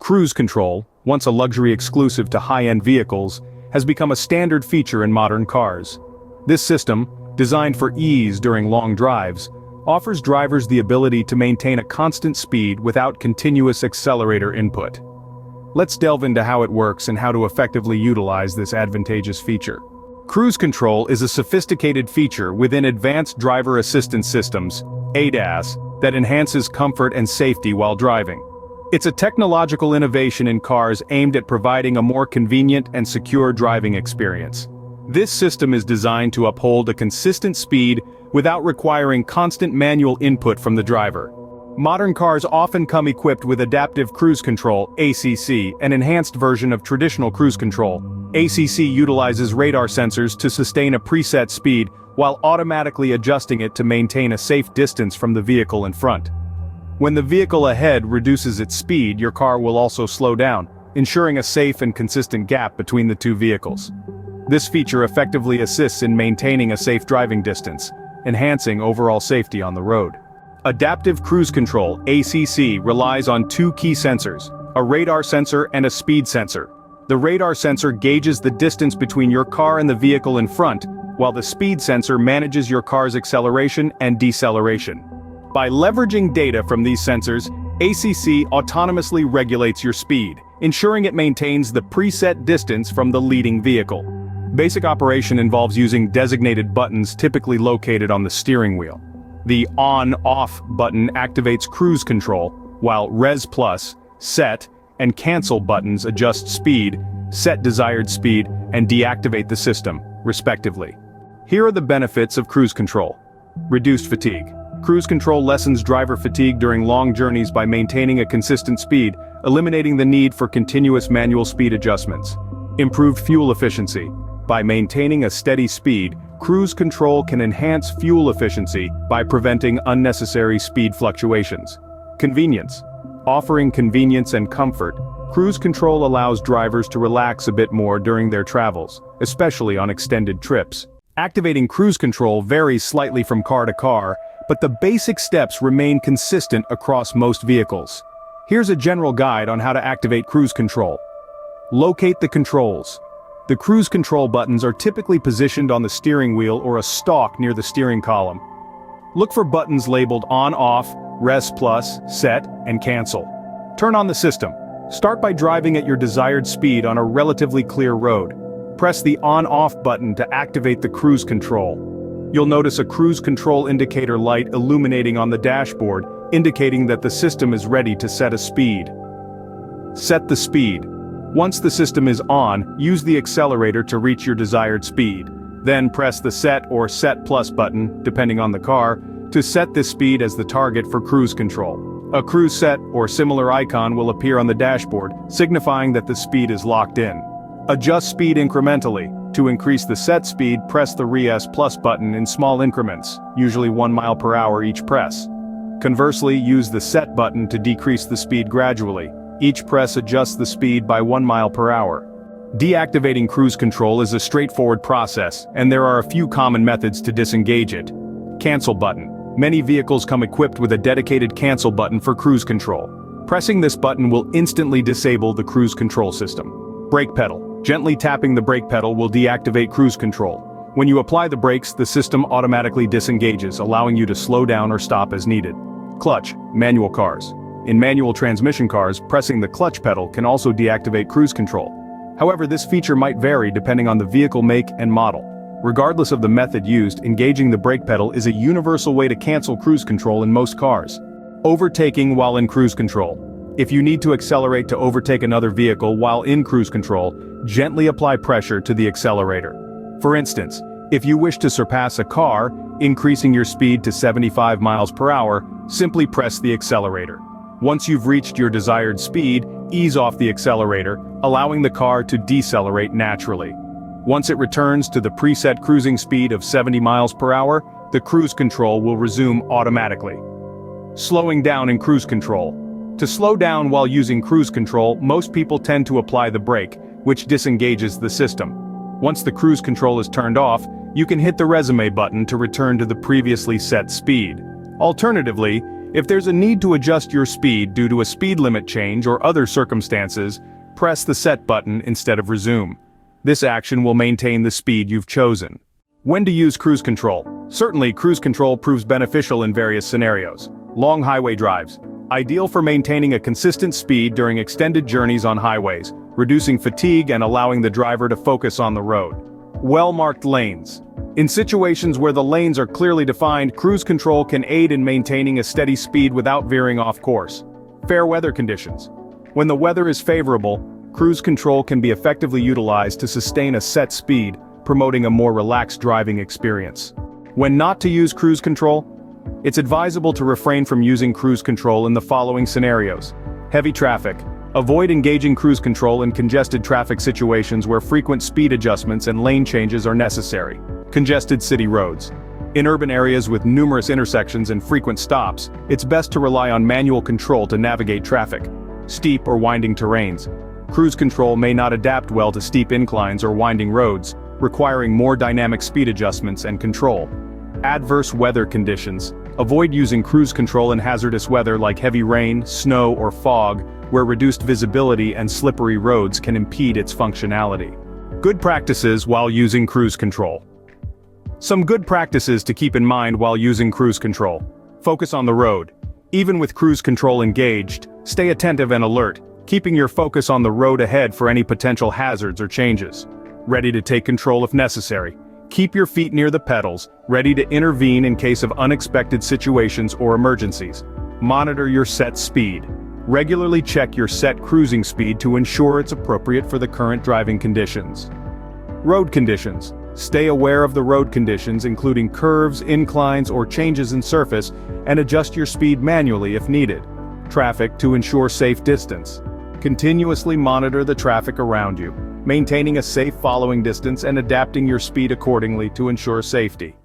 Cruise control, once a luxury exclusive to high-end vehicles, has become a standard feature in modern cars. This system, designed for ease during long drives, offers drivers the ability to maintain a constant speed without continuous accelerator input. Let's delve into how it works and how to effectively utilize this advantageous feature. Cruise control is a sophisticated feature within advanced driver assistance systems, ADAS, that enhances comfort and safety while driving. It's a technological innovation in cars aimed at providing a more convenient and secure driving experience. This system is designed to uphold a consistent speed without requiring constant manual input from the driver. Modern cars often come equipped with adaptive cruise control, ACC, an enhanced version of traditional cruise control. ACC utilizes radar sensors to sustain a preset speed while automatically adjusting it to maintain a safe distance from the vehicle in front. When the vehicle ahead reduces its speed, your car will also slow down, ensuring a safe and consistent gap between the two vehicles. This feature effectively assists in maintaining a safe driving distance, enhancing overall safety on the road. Adaptive Cruise Control, ACC, relies on two key sensors, a radar sensor and a speed sensor. The radar sensor gauges the distance between your car and the vehicle in front, while the speed sensor manages your car's acceleration and deceleration. By leveraging data from these sensors, ACC autonomously regulates your speed, ensuring it maintains the preset distance from the leading vehicle. Basic operation involves using designated buttons typically located on the steering wheel. The on-off button activates cruise control, while Res+, Set, and Cancel buttons adjust speed, set desired speed, and deactivate the system, respectively. Here are the benefits of cruise control. Reduced fatigue. Cruise control lessens driver fatigue during long journeys by maintaining a consistent speed, eliminating the need for continuous manual speed adjustments. Improved fuel efficiency. By maintaining a steady speed, cruise control can enhance fuel efficiency by preventing unnecessary speed fluctuations. Convenience. Offering convenience and comfort, cruise control allows drivers to relax a bit more during their travels, especially on extended trips. Activating cruise control varies slightly from car to car, but the basic steps remain consistent across most vehicles. Here's a general guide on how to activate cruise control. Locate the controls. The cruise control buttons are typically positioned on the steering wheel or a stalk near the steering column. Look for buttons labeled on-off, Res+, Set, and Cancel. Turn on the system. Start by driving at your desired speed on a relatively clear road. Press the on-off button to activate the cruise control. You'll notice a cruise control indicator light illuminating on the dashboard, indicating that the system is ready to set a speed. Set the speed. Once the system is on, use the accelerator to reach your desired speed. Then press the Set or Set Plus button, depending on the car, to set this speed as the target for cruise control. A cruise set or similar icon will appear on the dashboard, signifying that the speed is locked in. Adjust speed incrementally. To increase the set speed, press the Res+ button in small increments, usually 1 mile per hour each press. Conversely, use the Set button to decrease the speed gradually. Each press adjusts the speed by 1 mile per hour. Deactivating cruise control is a straightforward process, and there are a few common methods to disengage it. Cancel button. Many vehicles come equipped with a dedicated cancel button for cruise control. Pressing this button will instantly disable the cruise control system. Brake pedal. Gently tapping the brake pedal will deactivate cruise control. When you apply the brakes, the system automatically disengages, allowing you to slow down or stop as needed. Clutch. Manual cars. In manual transmission cars, pressing the clutch pedal can also deactivate cruise control. However, this feature might vary depending on the vehicle make and model. Regardless of the method used, engaging the brake pedal is a universal way to cancel cruise control in most cars. Overtaking while in cruise control. If you need to accelerate to overtake another vehicle while in cruise control, gently apply pressure to the accelerator. For instance, if you wish to surpass a car, increasing your speed to 75 miles per hour, simply press the accelerator. Once you've reached your desired speed, ease off the accelerator, allowing the car to decelerate naturally. Once it returns to the preset cruising speed of 70 miles per hour, the cruise control will resume automatically. Slowing down in cruise control. To slow down while using cruise control, most people tend to apply the brake, which disengages the system. Once the cruise control is turned off, you can hit the resume button to return to the previously set speed. Alternatively, If there's a need to adjust your speed due to a speed limit change or other circumstances, press the set button instead of resume. This action will maintain the speed you've chosen. When to use cruise control? Certainly, cruise control proves beneficial in various scenarios. Long highway drives. Ideal for maintaining a consistent speed during extended journeys on highways, reducing fatigue and allowing the driver to focus on the road. Well-marked lanes. In situations where the lanes are clearly defined, cruise control can aid in maintaining a steady speed without veering off course. Fair weather conditions. When the weather is favorable, cruise control can be effectively utilized to sustain a set speed, promoting a more relaxed driving experience. When not to use cruise control? It's advisable to refrain from using cruise control in the following scenarios. Heavy traffic. Avoid engaging cruise control in congested traffic situations where frequent speed adjustments and lane changes are necessary. Congested city roads. In urban areas with numerous intersections and frequent stops, it's best to rely on manual control to navigate traffic. Steep or winding terrains. Cruise control may not adapt well to steep inclines or winding roads, requiring more dynamic speed adjustments and control. Adverse weather conditions. Avoid using cruise control in hazardous weather like heavy rain, snow, or fog, where reduced visibility and slippery roads can impede its functionality. Good practices while using cruise control. Some good practices to keep in mind while using cruise control. Focus on the road. Even with cruise control engaged, stay attentive and alert, keeping your focus on the road ahead for any potential hazards or changes. Ready to take control if necessary. Keep your feet near the pedals, ready to intervene in case of unexpected situations or emergencies. Monitor your set speed. Regularly check your set cruising speed to ensure it's appropriate for the current driving conditions. Road conditions. Stay aware of the road conditions including curves, inclines, or changes in surface, and adjust your speed manually if needed. Traffic to ensure safe distance. Continuously monitor the traffic around you, maintaining a safe following distance and adapting your speed accordingly to ensure safety.